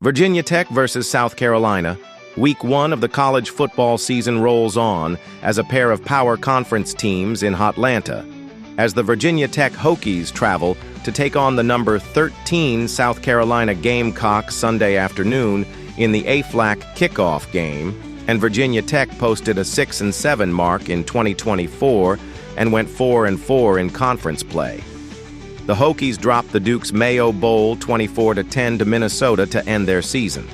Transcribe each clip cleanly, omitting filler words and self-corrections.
Virginia Tech versus South Carolina. Week 1 of the college football season rolls on as a pair of power conference teams in Hotlanta, as the Virginia Tech Hokies travel to take on the number 13 South Carolina Gamecocks Sunday afternoon in the AFLAC kickoff game, and Virginia Tech posted a 6-7 mark in 2024 and went 4-4 in conference play. The Hokies dropped the Duke's Mayo Bowl 24-10 to Minnesota to end their season.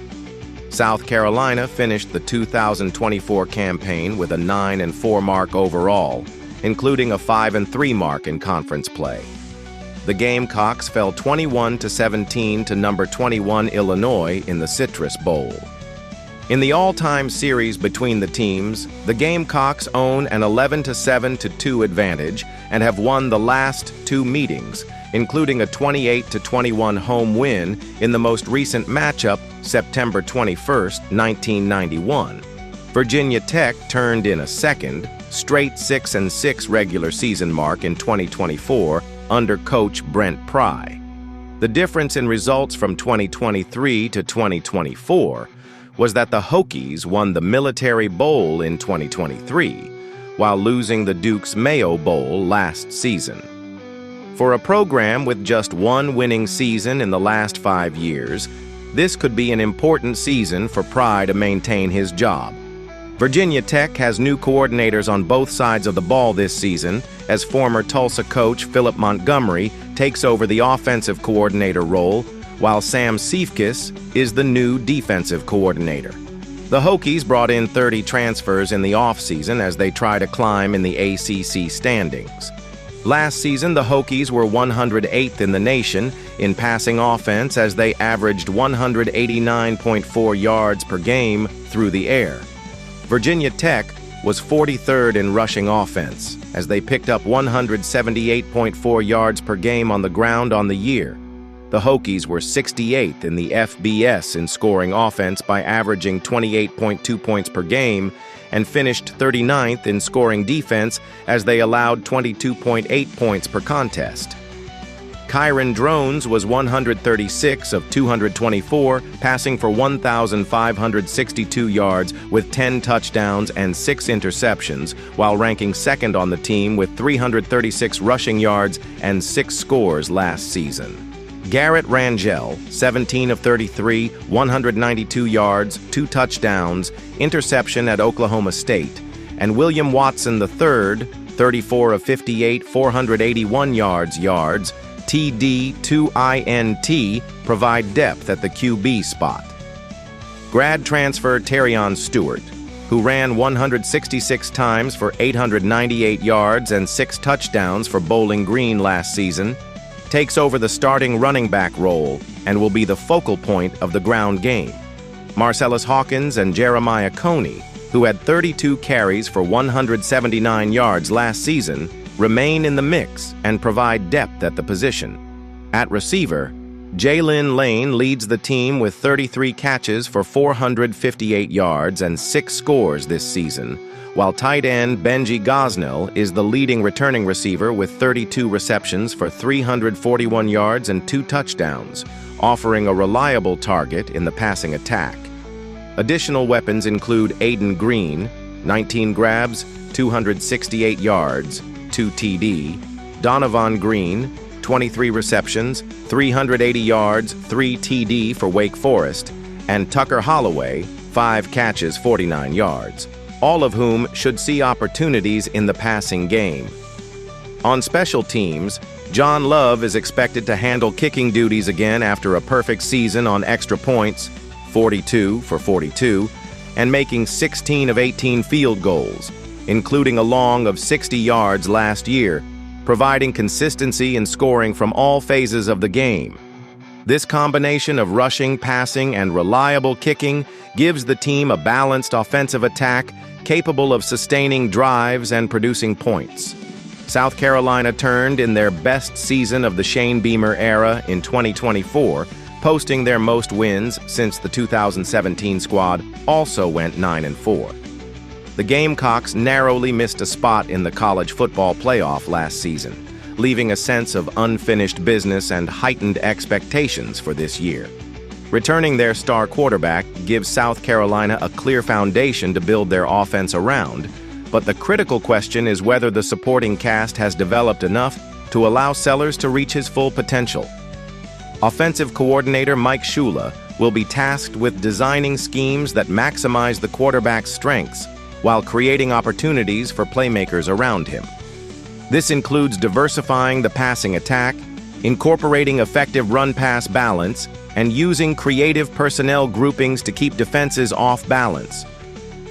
South Carolina finished the 2024 campaign with a 9-4 mark overall, including a 5-3 mark in conference play. The Gamecocks fell 21-17 to number 21 Illinois in the Citrus Bowl. In the all-time series between the teams, the Gamecocks own an 11-7-2 advantage and have won the last 2 meetings, including a 28-21 home win in the most recent matchup, September 21, 1991. Virginia Tech turned in a second, straight 6-6 regular season mark in 2024 under coach Brent Pry. The difference in results from 2023 to 2024 was that the Hokies won the Military Bowl in 2023, while losing the Duke's Mayo Bowl last season. For a program with just one winning season in the last 5 years, this could be an important season for Pry to maintain his job. Virginia Tech has new coordinators on both sides of the ball this season, as former Tulsa coach Philip Montgomery takes over the offensive coordinator role, while Sam Seifkes is the new defensive coordinator. The Hokies brought in 30 transfers in the offseason as they try to climb in the ACC standings. Last season, the Hokies were 108th in the nation in passing offense as they averaged 189.4 yards per game through the air. Virginia Tech was 43rd in rushing offense as they picked up 178.4 yards per game on the ground on the year. The Hokies were 68th in the FBS in scoring offense by averaging 28.2 points per game and finished 39th in scoring defense as they allowed 22.8 points per contest. Kyron Drones was 136 of 224, passing for 1,562 yards with 10 touchdowns and 6 interceptions, while ranking second on the team with 336 rushing yards and 6 scores last season. Garrett Rangel, 17 of 33, 192 yards, 2 touchdowns, interception at Oklahoma State, and William Watson III, 34 of 58, 481 yards, TD, 2 INT, provide depth at the QB spot. Grad transfer Terrion Stewart, who ran 166 times for 898 yards and 6 touchdowns for Bowling Green last season, takes over the starting running back role and will be the focal point of the ground game. Marcellus Hawkins and Jeremiah Coney, who had 32 carries for 179 yards last season, remain in the mix and provide depth at the position. At receiver, Jalen Lane leads the team with 33 catches for 458 yards and 6 scores this season, while tight end Benji Gosnell is the leading returning receiver with 32 receptions for 341 yards and 2 touchdowns, offering a reliable target in the passing attack. Additional weapons include Aiden Green, 19 grabs, 268 yards, 2 TD, Donovan Green, 23 receptions, 380 yards, 3 TD for Wake Forest, and Tucker Holloway, 5 catches, 49 yards, all of whom should see opportunities in the passing game. On special teams, John Love is expected to handle kicking duties again after a perfect season on extra points, 42 for 42, and making 16 of 18 field goals, including a long of 60 yards last year, providing consistency in scoring from all phases of the game. This combination of rushing, passing, and reliable kicking gives the team a balanced offensive attack capable of sustaining drives and producing points. South Carolina turned in their best season of the Shane Beamer era in 2024, posting their most wins since the 2017 squad also went 9-4. The Gamecocks narrowly missed a spot in the college football playoff last season, leaving a sense of unfinished business and heightened expectations for this year. Returning their star quarterback gives South Carolina a clear foundation to build their offense around, but the critical question is whether the supporting cast has developed enough to allow Sellers to reach his full potential. Offensive coordinator Mike Shula will be tasked with designing schemes that maximize the quarterback's strengths while creating opportunities for playmakers around him. This includes diversifying the passing attack, incorporating effective run-pass balance, and using creative personnel groupings to keep defenses off balance.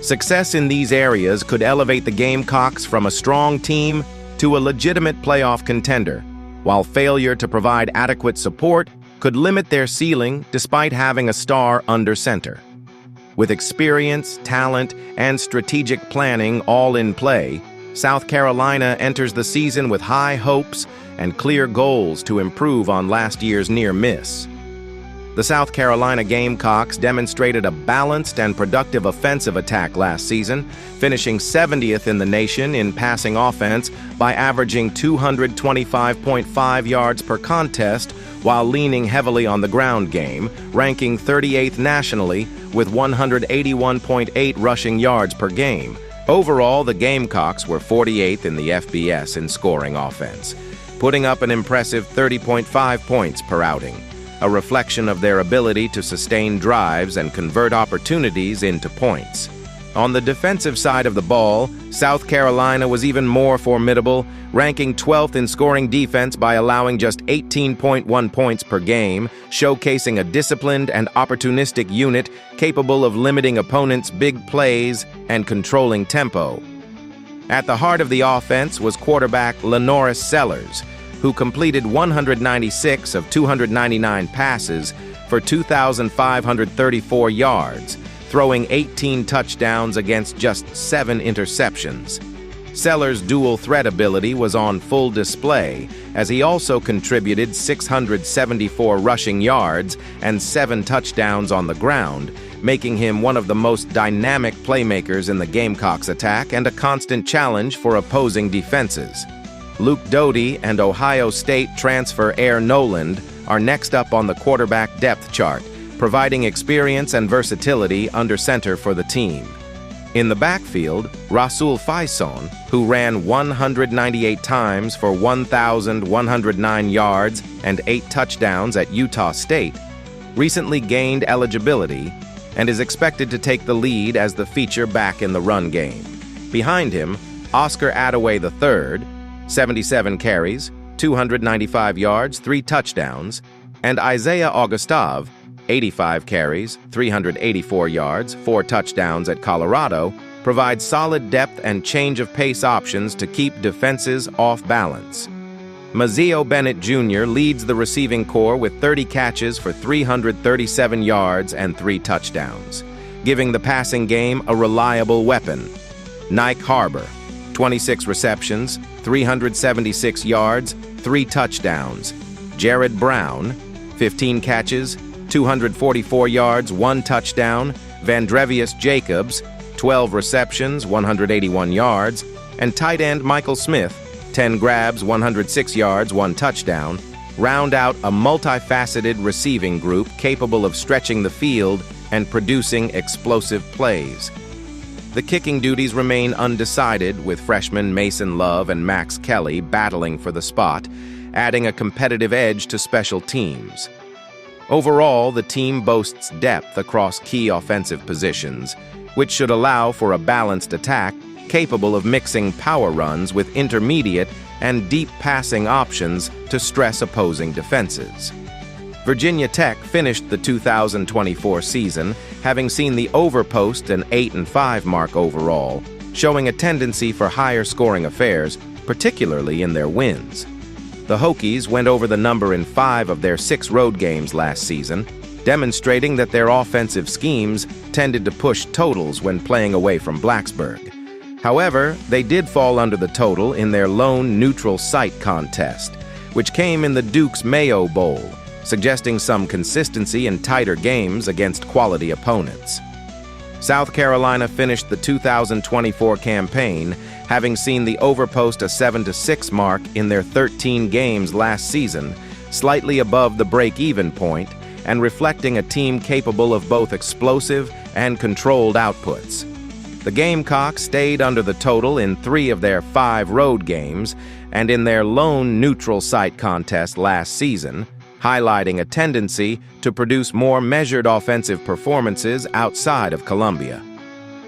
Success in these areas could elevate the Gamecocks from a strong team to a legitimate playoff contender, while failure to provide adequate support could limit their ceiling despite having a star under center. With experience, talent, and strategic planning all in play, South Carolina enters the season with high hopes and clear goals to improve on last year's near miss. The South Carolina Gamecocks demonstrated a balanced and productive offensive attack last season, finishing 70th in the nation in passing offense by averaging 225.5 yards per contest while leaning heavily on the ground game, ranking 38th nationally with 181.8 rushing yards per game. Overall, the Gamecocks were 48th in the FBS in scoring offense, putting up an impressive 30.5 points per outing, a reflection of their ability to sustain drives and convert opportunities into points. On the defensive side of the ball, South Carolina was even more formidable, ranking 12th in scoring defense by allowing just 18.1 points per game, showcasing a disciplined and opportunistic unit capable of limiting opponents' big plays and controlling tempo. At the heart of the offense was quarterback Lenoris Sellers, who completed 196 of 299 passes for 2,534 yards, throwing 18 touchdowns against just 7 interceptions. Sellers' dual threat ability was on full display, as he also contributed 674 rushing yards and 7 touchdowns on the ground, making him one of the most dynamic playmakers in the Gamecocks attack and a constant challenge for opposing defenses. Luke Doty and Ohio State transfer Air Noland are next up on the quarterback depth chart, providing experience and versatility under center for the team. In the backfield, Rasul Faison, who ran 198 times for 1,109 yards and 8 touchdowns at Utah State, recently gained eligibility and is expected to take the lead as the feature back in the run game. Behind him, Oscar Attaway III, 77 carries, 295 yards, 3 touchdowns, and Isaiah Augustave, 85 carries, 384 yards, 4 touchdowns at Colorado, provide solid depth and change of pace options to keep defenses off balance. Mazeo Bennett Jr. leads the receiving corps with 30 catches for 337 yards and 3 touchdowns, giving the passing game a reliable weapon. Nike Harbor, 26 receptions, 376 yards, 3 touchdowns. Jared Brown, 15 catches, 244 yards, 1 touchdown. Vandrevius Jacobs, 12 receptions, 181 yards. And tight end Michael Smith, 10 grabs, 106 yards, 1 touchdown, round out a multifaceted receiving group capable of stretching the field and producing explosive plays. The kicking duties remain undecided, with freshmen Mason Love and Max Kelly battling for the spot, adding a competitive edge to special teams. Overall, the team boasts depth across key offensive positions, which should allow for a balanced attack capable of mixing power runs with intermediate and deep passing options to stress opposing defenses. Virginia Tech finished the 2024 season having seen the overpost an 8-5 mark overall, showing a tendency for higher scoring affairs, particularly in their wins. The Hokies went over the number in 5 of their 6 road games last season, demonstrating that their offensive schemes tended to push totals when playing away from Blacksburg. However, they did fall under the total in their lone neutral site contest, which came in the Duke's Mayo Bowl, suggesting some consistency in tighter games against quality opponents. South Carolina finished the 2024 campaign having seen the overpost a 7-6 mark in their 13 games last season, slightly above the break-even point, and reflecting a team capable of both explosive and controlled outputs. The Gamecocks stayed under the total in 3 of their 5 road games and in their lone neutral site contest last season, highlighting a tendency to produce more measured offensive performances outside of Columbia.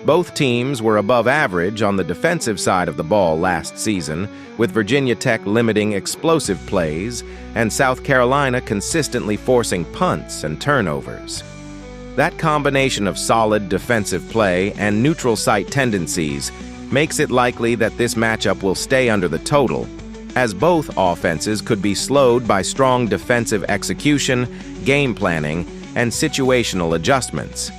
Both teams were above average on the defensive side of the ball last season, with Virginia Tech limiting explosive plays and South Carolina consistently forcing punts and turnovers. That combination of solid defensive play and neutral site tendencies makes it likely that this matchup will stay under the total, as both offenses could be slowed by strong defensive execution, game planning, and situational adjustments.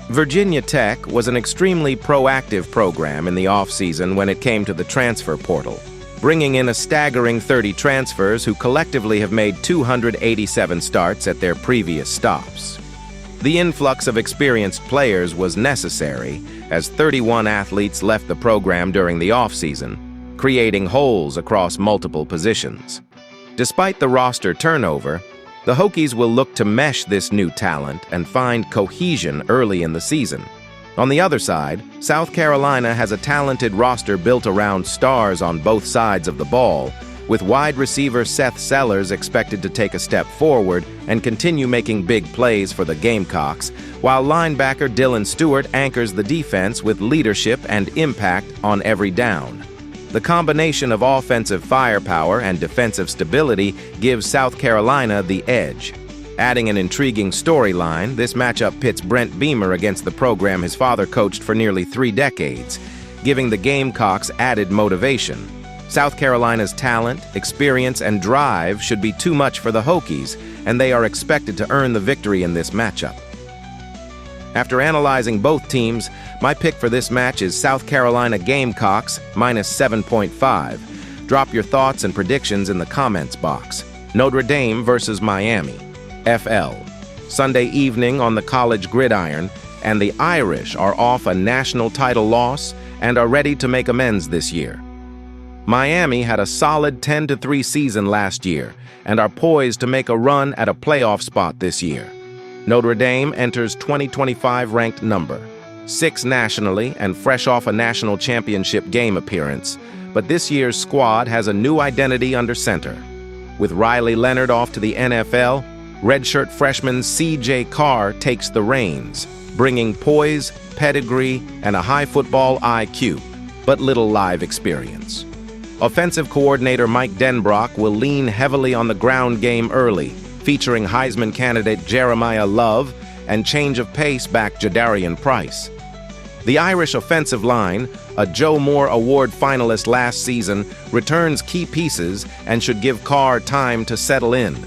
Virginia Tech was an extremely proactive program in the offseason when it came to the transfer portal, bringing in a staggering 30 transfers who collectively have made 287 starts at their previous stops. The influx of experienced players was necessary, as 31 athletes left the program during the offseason, creating holes across multiple positions. Despite the roster turnover, the Hokies will look to mesh this new talent and find cohesion early in the season. On the other side, South Carolina has a talented roster built around stars on both sides of the ball, with wide receiver Seth Sellers expected to take a step forward and continue making big plays for the Gamecocks, while linebacker Dylan Stewart anchors the defense with leadership and impact on every down. The combination of offensive firepower and defensive stability gives South Carolina the edge. Adding an intriguing storyline, this matchup pits Brent Beamer against the program his father coached for nearly 3 decades, giving the Gamecocks added motivation. South Carolina's talent, experience, and drive should be too much for the Hokies, and they are expected to earn the victory in this matchup. After analyzing both teams, my pick for this match is South Carolina Gamecocks minus 7.5. Drop your thoughts and predictions in the comments box. Notre Dame versus Miami. FL. Sunday evening on the college gridiron, and the Irish are off a national title loss and are ready to make amends this year. Miami had a solid 10-3 season last year and are poised to make a run at a playoff spot this year. Notre Dame enters 2025 ranked number 6 nationally and fresh off a national championship game appearance, but this year's squad has a new identity under center. With Riley Leonard off to the NFL, redshirt freshman C.J. Carr takes the reins, bringing poise, pedigree, and a high football IQ, but little live experience. Offensive coordinator Mike Denbrock will lean heavily on the ground game early, featuring Heisman candidate Jeremiah Love and change of pace back Jadarian Price. The Irish offensive line, a Joe Moore Award finalist last season, returns key pieces and should give Carr time to settle in.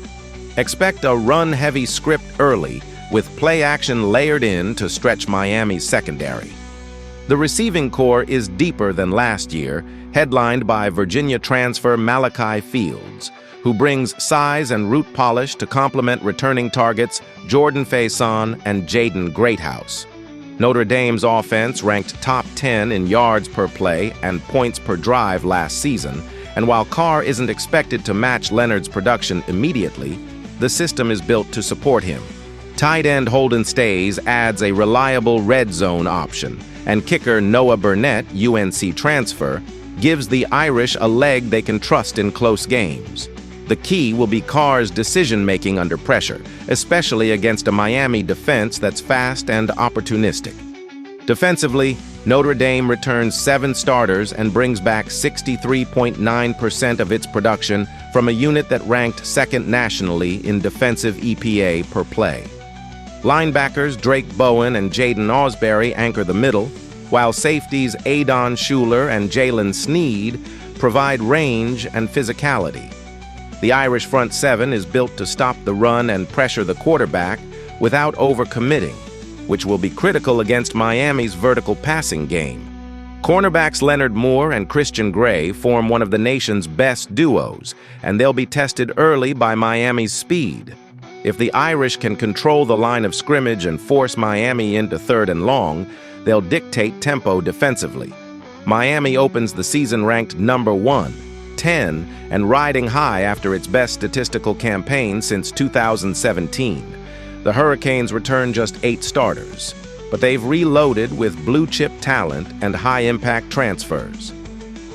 Expect a run-heavy script early, with play action layered in to stretch Miami's secondary. The receiving corps is deeper than last year, headlined by Virginia transfer Malachi Fields, who brings size and route polish to complement returning targets Jordan Faison and Jaden Greathouse. Notre Dame's offense ranked top 10 in yards per play and points per drive last season, and while Carr isn't expected to match Leonard's production immediately, the system is built to support him. Tight end Holden Stays adds a reliable red zone option, and kicker Noah Burnett, UNC transfer, gives the Irish a leg they can trust in close games. The key will be Carr's decision-making under pressure, especially against a Miami defense that's fast and opportunistic. Defensively, Notre Dame returns 7 starters and brings back 63.9% of its production from a unit that ranked second nationally in defensive EPA per play. Linebackers Drake Bowen and Jaden Ausberry anchor the middle, while safeties Adon Schuler and Jalen Sneed provide range and physicality. The Irish front 7 is built to stop the run and pressure the quarterback without overcommitting, which will be critical against Miami's vertical passing game. Cornerbacks Leonard Moore and Christian Gray form one of the nation's best duos, and they'll be tested early by Miami's speed. If the Irish can control the line of scrimmage and force Miami into 3rd and long, they'll dictate tempo defensively. Miami opens the season ranked number 1, 10, and riding high after its best statistical campaign since 2017. The Hurricanes return just 8 starters, but they've reloaded with blue-chip talent and high-impact transfers.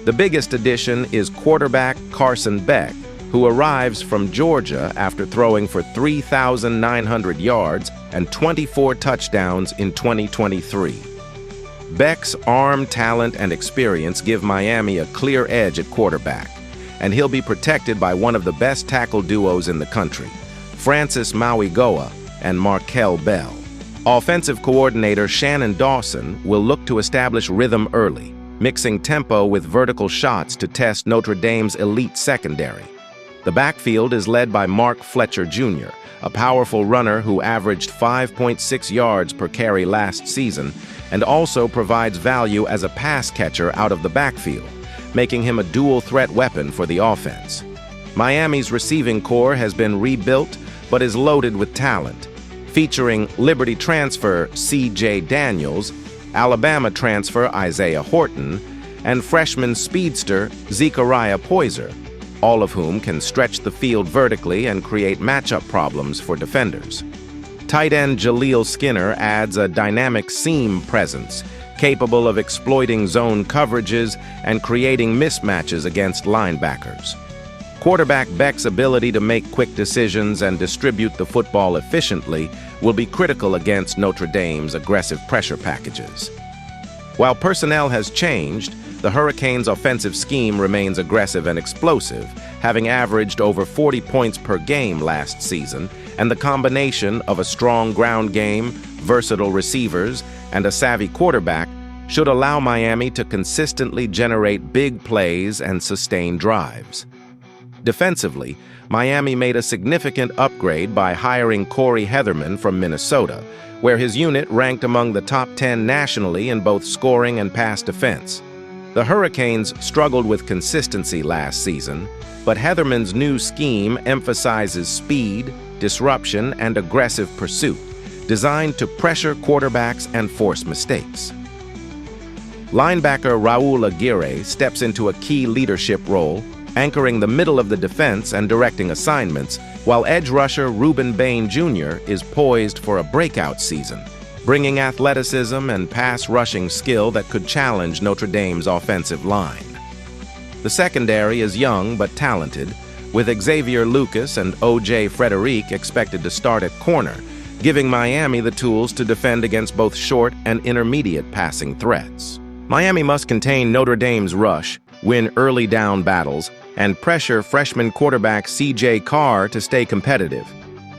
The biggest addition is quarterback Carson Beck, who arrives from Georgia after throwing for 3,900 yards and 24 touchdowns in 2023. Beck's arm talent and experience give Miami a clear edge at quarterback, and he'll be protected by one of the best tackle duos in the country, Francis Mauigoa and Markel Bell. Offensive coordinator Shannon Dawson will look to establish rhythm early, mixing tempo with vertical shots to test Notre Dame's elite secondary. The backfield is led by Mark Fletcher Jr., a powerful runner who averaged 5.6 yards per carry last season and also provides value as a pass catcher out of the backfield, making him a dual-threat weapon for the offense. Miami's receiving corps has been rebuilt but is loaded with talent, featuring Liberty transfer C.J. Daniels, Alabama transfer Isaiah Horton, and freshman speedster Zechariah Poyser, all of whom can stretch the field vertically and create matchup problems for defenders. Tight end Jaleel Skinner adds a dynamic seam presence, capable of exploiting zone coverages and creating mismatches against linebackers. Quarterback Beck's ability to make quick decisions and distribute the football efficiently will be critical against Notre Dame's aggressive pressure packages. While personnel has changed, the Hurricanes' offensive scheme remains aggressive and explosive, having averaged over 40 points per game last season, and the combination of a strong ground game, versatile receivers, and a savvy quarterback should allow Miami to consistently generate big plays and sustain drives. Defensively, Miami made a significant upgrade by hiring Corey Heatherman from Minnesota, where his unit ranked among the top 10 nationally in both scoring and pass defense. The Hurricanes struggled with consistency last season, but Heatherman's new scheme emphasizes speed, disruption, and aggressive pursuit, designed to pressure quarterbacks and force mistakes. Linebacker Raul Aguirre steps into a key leadership role, anchoring the middle of the defense and directing assignments, while edge rusher Ruben Bain Jr. is poised for a breakout season, bringing athleticism and pass-rushing skill that could challenge Notre Dame's offensive line. The secondary is young but talented, with Xavier Lucas and O.J. Frederic expected to start at corner, giving Miami the tools to defend against both short and intermediate passing threats. Miami must contain Notre Dame's rush, win early down battles, and pressure freshman quarterback C.J. Carr to stay competitive.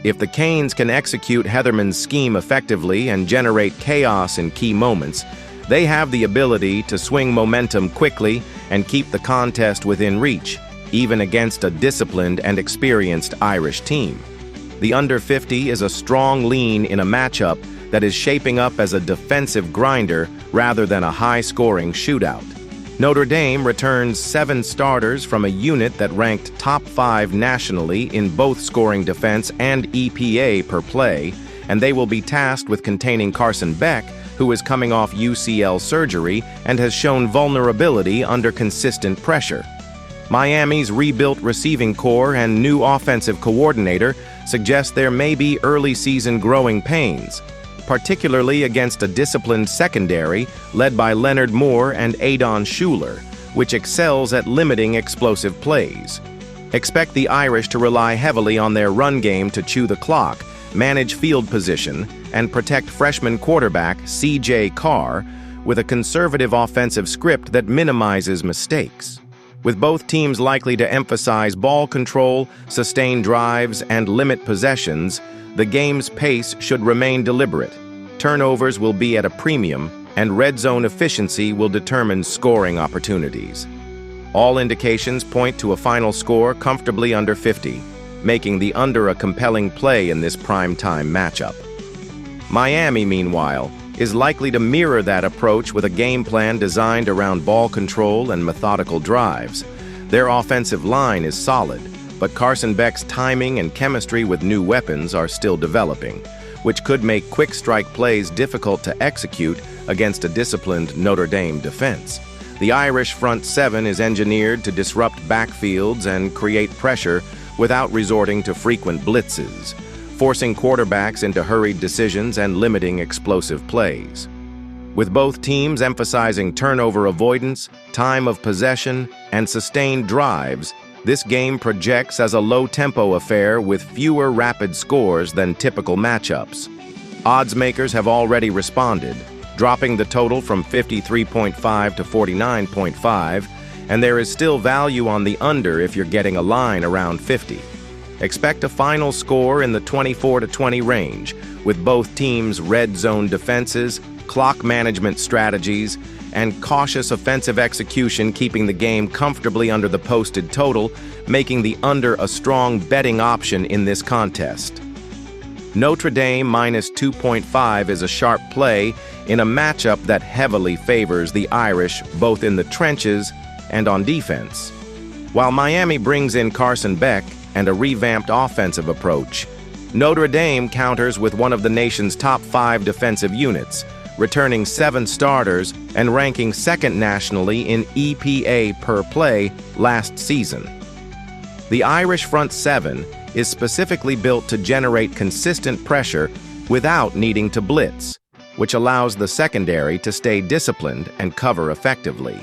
If the Canes can execute Heatherman's scheme effectively and generate chaos in key moments, they have the ability to swing momentum quickly and keep the contest within reach, even against a disciplined and experienced Irish team. The under 50 is a strong lean in a matchup that is shaping up as a defensive grinder rather than a high-scoring shootout. Notre Dame returns 7 starters from a unit that ranked top 5 nationally in both scoring defense and EPA per play, and they will be tasked with containing Carson Beck, who is coming off UCL surgery and has shown vulnerability under consistent pressure. Miami's rebuilt receiving corps and new offensive coordinator suggest there may be early season growing pains, particularly against a disciplined secondary led by Leonard Moore and Adon Schuler, which excels at limiting explosive plays. Expect the Irish to rely heavily on their run game to chew the clock, manage field position, and protect freshman quarterback C.J. Carr with a conservative offensive script that minimizes mistakes. With both teams likely to emphasize ball control, sustain drives, and limit possessions, the game's pace should remain deliberate. Turnovers will be at a premium, and red zone efficiency will determine scoring opportunities. All indications point to a final score comfortably under 50, making the under a compelling play in this primetime matchup. Miami, meanwhile, is likely to mirror that approach with a game plan designed around ball control and methodical drives. Their offensive line is solid, but Carson Beck's timing and chemistry with new weapons are still developing, which could make quick strike plays difficult to execute against a disciplined Notre Dame defense. The Irish front seven is engineered to disrupt backfields and create pressure without resorting to frequent blitzes, forcing quarterbacks into hurried decisions and limiting explosive plays. With both teams emphasizing turnover avoidance, time of possession, and sustained drives, this game projects as a low-tempo affair with fewer rapid scores than typical matchups. Odds makers have already responded, dropping the total from 53.5 to 49.5, and there is still value on the under if you're getting a line around 50. Expect a final score in the 24 to 20 range, with both teams' red zone defenses, clock management strategies, and cautious offensive execution keeping the game comfortably under the posted total, making the under a strong betting option in this contest. Notre Dame minus 2.5 is a sharp play in a matchup that heavily favors the Irish both in the trenches and on defense. While Miami brings in Carson Beck and a revamped offensive approach, Notre Dame counters with one of the nation's top 5 defensive units, returning 7 starters and ranking second nationally in EPA per play last season. The Irish front 7 is specifically built to generate consistent pressure without needing to blitz, which allows the secondary to stay disciplined and cover effectively.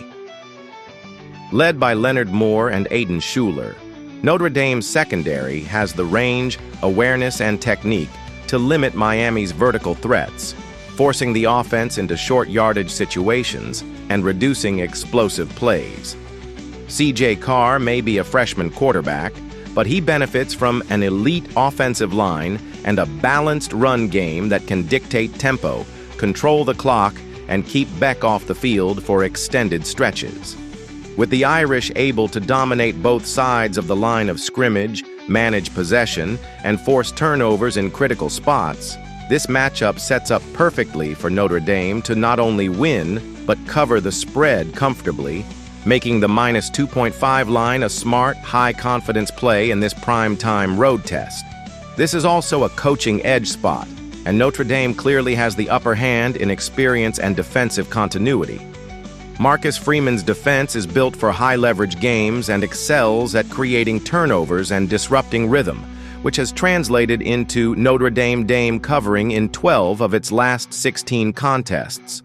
Led by Leonard Moore and Aiden Schuler, Notre Dame's secondary has the range, awareness, and technique to limit Miami's vertical threats, forcing the offense into short yardage situations and reducing explosive plays. C.J. Carr may be a freshman quarterback, but he benefits from an elite offensive line and a balanced run game that can dictate tempo, control the clock, and keep Beck off the field for extended stretches. With the Irish able to dominate both sides of the line of scrimmage, manage possession, and force turnovers in critical spots, this matchup sets up perfectly for Notre Dame to not only win, but cover the spread comfortably, making the minus 2.5 line a smart, high-confidence play in this prime-time road test. This is also a coaching edge spot, and Notre Dame clearly has the upper hand in experience and defensive continuity. Marcus Freeman's defense is built for high-leverage games and excels at creating turnovers and disrupting rhythm, which has translated into Notre Dame covering in 12 of its last 16 contests.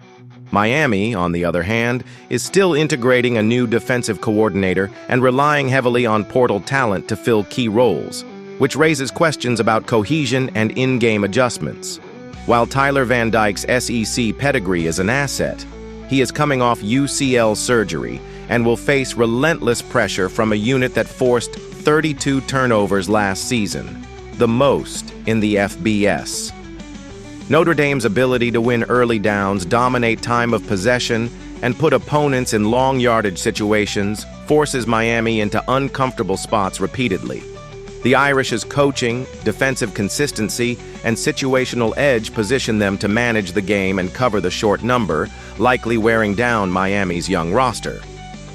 Miami, on the other hand, is still integrating a new defensive coordinator and relying heavily on portal talent to fill key roles, which raises questions about cohesion and in-game adjustments. While Tyler Van Dyke's SEC pedigree is an asset, he is coming off UCL surgery and will face relentless pressure from a unit that forced 32 turnovers last season, the most in the FBS. Notre Dame's ability to win early downs, dominate time of possession, and put opponents in long yardage situations forces Miami into uncomfortable spots repeatedly. The Irish's coaching, defensive consistency, and situational edge position them to manage the game and cover the short number, likely wearing down Miami's young roster.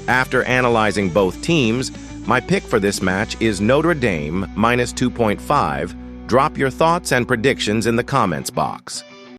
After analyzing both teams, my pick for this match is Notre Dame minus 2.5. Drop your thoughts and predictions in the comments box.